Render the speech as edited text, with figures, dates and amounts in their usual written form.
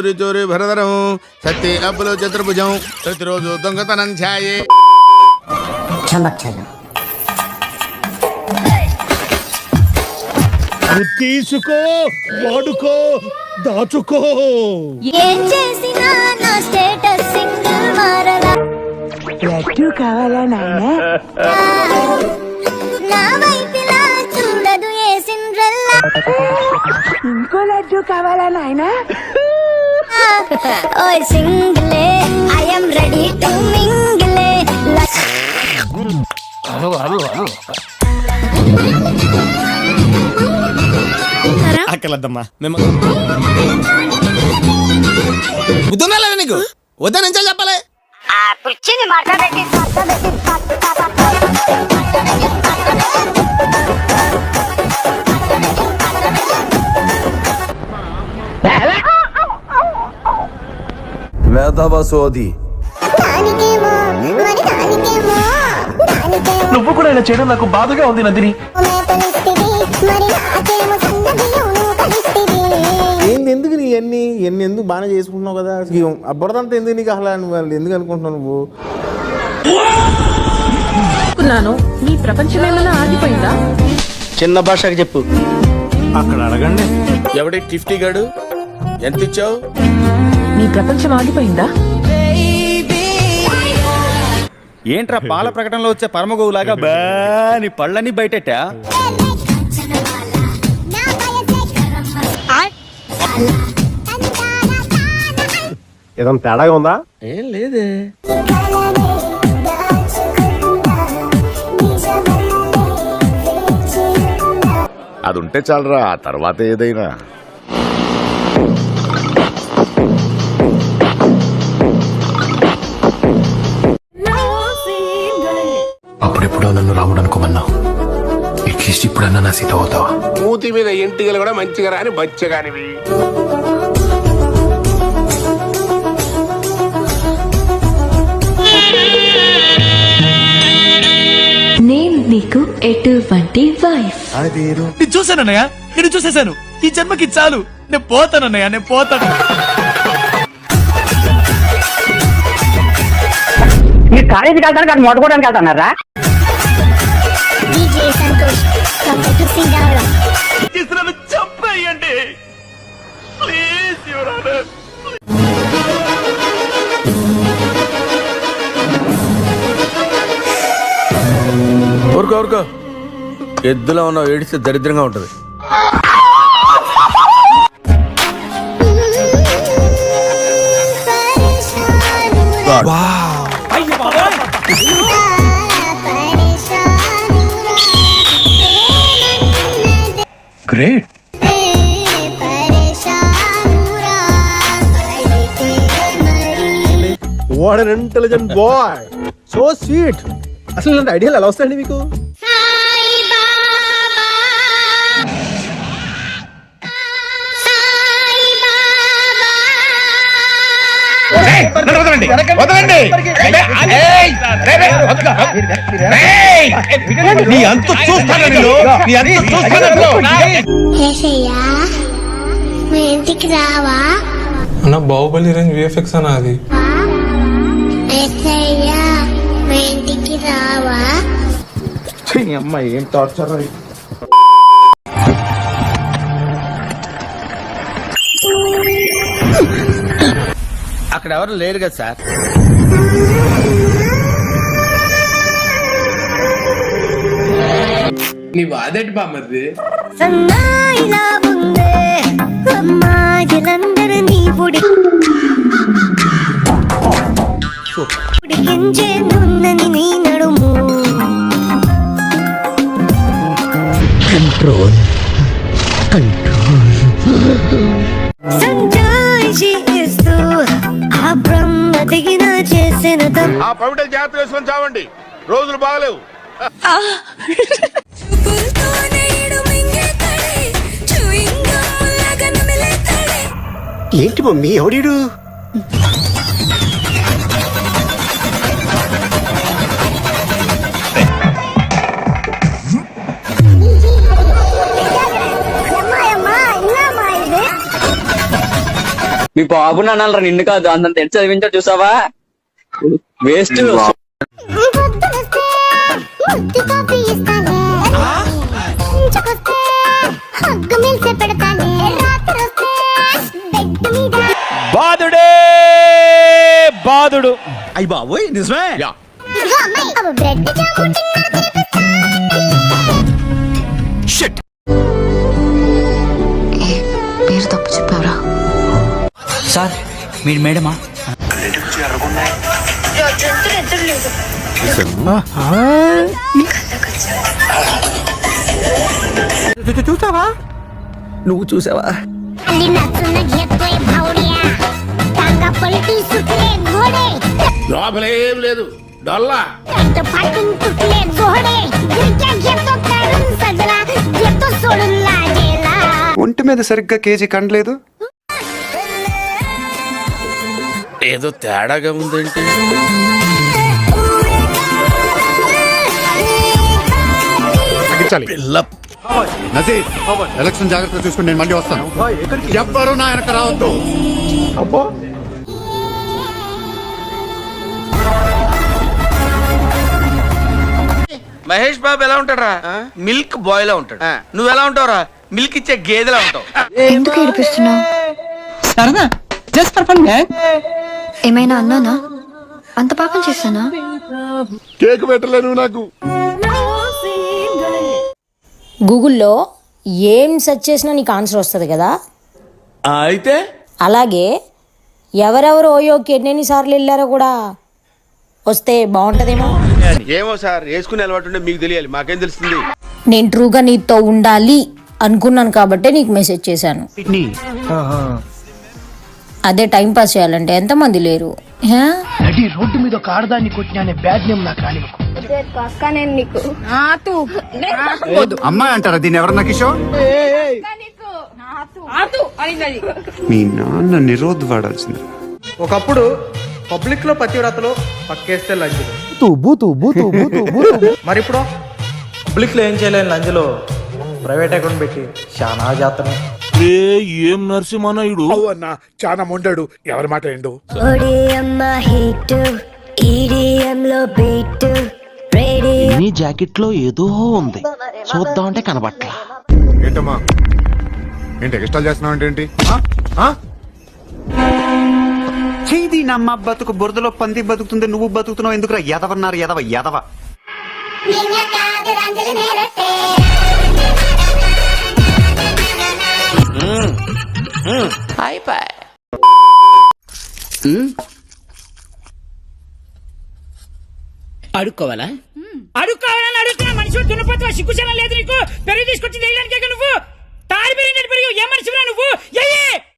చోరీ చోరీ భరధరం సత్య అప్పులో చతుర్భుజం ప్రతిరోజు దొంగతనం ఛాయే. తీసుకో, వాడుకో, దాచుకో. ఏం చేసినా నా స్టేటస్ సింగిల్ మారలా. లడ్డు కావాలా నాయనా? నా వైపులా చూడదు ఏ సిండ్రెల్లా. ఇంకో లడ్డు కావాలా నాయనా? ఓయ్ సింగిలే ఐ యామ్ రెడీ టు మింగిలే. అక్కలద్దమ్మా మేము బుద్ధున్నా లేదా నీకు? వద్దా నుంచి చెప్పలే. మేధావసోది నువ్వు కూడా ఇలా చేయడం నాకు బాధగా ఉంది నందిని. ఏంది ఎందుకు నీ ఎన్ని ఎందుకు బాగానే చేసుకుంటున్నావు కదా, అబ్బురదంతా ఎందుకు నీకు అసలు నువ్వు ఎందుకు అనుకుంటున్నావు నువ్వు? నీ ప్రపంచం ఏమైనా ఆగిపోయిందా? చిన్న భాషకి చెప్పు. అక్కడ అడగండి. ఎవడి టిఫ్టీ గాడు ఎంత ఇచ్చావు? నీ ప్రపంచం ఆగిపోయిందా? ఏంట్రా పాల ప్రకటనలో వచ్చే పరమగోవులాగా బాని పళ్ళని బయటెట్టా? ఏదైనా తేడాగా ఉందా? ఏం లేదే. అది ఉంటే చాలరా, ఆ తర్వాత ఏదైనా. అప్పుడెప్పుడో నన్ను రాముడు అనుకోమన్నావు, అట్లీస్ట్ ఇప్పుడన్నా నా సీత అవుతావా? మూతి మీద ఎంటికలు కూడా మంచిగా రాని బచ్చగానివి. నేను నీకు ఎటువంటి వైఫ్? నేను చూశానన్నయ్య, నేను చూసేశాను. ఈ జన్మకి చాలు, నేను పోతానన్నయ్య, నేను పోతాను. మీరు కాలేజీకి వెళ్తాను కానీ మొదలుకోవడానికి వెళ్తున్నారా? DJ Santosh computer singer. చంపేయండి ప్లీజ్ యువర్ ఆనర్. ఊరుకో ఊరుకో, ఎద్దులో ఉన్న ఏడిస్తే దరిద్రంగా ఉంటది. Great. What an intelligent boy, so sweet. అసలు ఇలాంటి ఐడియాలు ఎలా వస్తాయండి మీకు? ఇంటికి రావా అన్న? బాహుబలి రేంజ్ విఎఫ్ఎక్స్ అన్న అది. ఇంటికి రావా? అమ్మాయి ఏం టార్చర్. అక్కడ ఎవరు లేరు కదా సార్. నీ వాదేటి బామ్మది. సన్నాయిలా ఉందే అమ్మాయిలందరూ ఉడికించే నున్నని నీ నడుము. కంట్రోల్ సంజాయిషి ఇస్తూ ఆ బ్రహ్మ దిగిన చేసిన ఆ పవిటల జాగ్రత్త వేసుకొని చావండి, రోజులు బాగలేవు. ఏంటి మమ్మీ ఎవడీడు? మీ బాబు నాన్నరా నిన్ను కాదు అంత తెచ్చి చదివించారు చూసావా వేస్ట్. పొద్దునొస్తే ముద్దు కాఫీ ఇస్తానే ఇంచుకొస్తే హగ్గు మిల్సే పెడతానే రాత్రి వస్తే బెడ్ మీద బాధుడే బాధుడు. అయ్యి బాబోయ్ నిజమే. ఇదిగో అమ్మాయి అవ బ్రెడ్ జామ్ పేరు తప్పు చెప్పావరా? సార్ మీరు మేడమా? చూసావా? నువ్వు చూసావా? नचुन घेतोय भावड्या टांगा पलटी सुटले घोडे లోపలేం లేదు డొల్లా पेट फाटून तुटले जोडे गिरक्या घेतो काढून सजला घेतो सोडून लागेला ఒంటి మీద సరిగ్గా కేజీ కండలేదు. ఏదో తేడాగా ఉందేంటి? పిల్ల ఎలక్షన్ జాగ్రత్త చూసుకుని నేను మళ్ళీ వస్తాను. ఎవ్వరూ నా వెనక రావద్దు. మహేష్ బాబు ఎలా ఉంటాడా? మిల్క్ బాయ్ లా ఉంటాడు. నువ్వు ఎలా ఉంటావురా? మిల్క్ ఇచ్చే గేదెలా ఉంటావు. ఎందుకు ఏడిపిస్తున్నావు? సరదా జస్ట్ ఫర్ ఫన్. ఏమైనా అన్నానా? అంత పాపం చేశానా? కేక్ పెట్టలేను నాకు. గూగుల్లో ఏం సెర్చ్ చేసినా నీకు ఆన్సర్ వస్తుంది కదా. అయితే అలాగే ఎవరెవరు ఓయోకి ఎన్నెన్నిసార్లు వెళ్ళారో కూడా వస్తే బాగుంటదేమో. ఏమో సార్, వేసుకునే అలవాటు ఉంటే మీకు తెలియాలి, మాకేం తెలుస్తుంది. నేను ట్రూగా నీతో ఉండాలి అనుకున్నాను కాబట్టే నీకు మెసేజ్ చేశాను. అదే టైం పాస్ చేయాలంటే ఎంతమంది లేరు. రోడ్డు మీద ఒక ఆడదాన్ని కొట్టిన బ్యాడ్ నేమ్ నాకు రాని. అమ్మాయి అంటారా దీన్ని? ఎవరన్నా కిషోర్? మీ నాన్న నిరోధ్ వాడాల్సింది. ఒకప్పుడు పబ్లిక్ లో పతివ్రతలో పక్కేస్తే లంచులు, మరి ఇప్పుడు పబ్లిక్ లో ఏం చేయలేని లంచులో ప్రైవేట్ అకౌంట్ పెట్టి చాలా జాతర. ఏం నరసింహనాయుడు అన్నా చాలా మొండాడు, ఎవరి మాట ఏండు. నీ జాకెట్ లో ఏదో ఉంది, చూద్దామంటే కనబట్లా. ఏంటమ్మా ఏంటి ఎక్స్ట్రా చేస్తున్నావు? ఏంటి చేది నమ్మ బతుకు బురదలో పంది బతుకుతుంది, నువ్వు బతుకుతున్నావు ఎందుకురా? ఎదవన్నారు ఎదవ ఎదవ. అడుక్కోవాలని అడుగుతున్నా మనిషి దున్నపోతున్నా సిగ్గుచనం లేదు నీకు. పెరుగు తీసుకొచ్చింది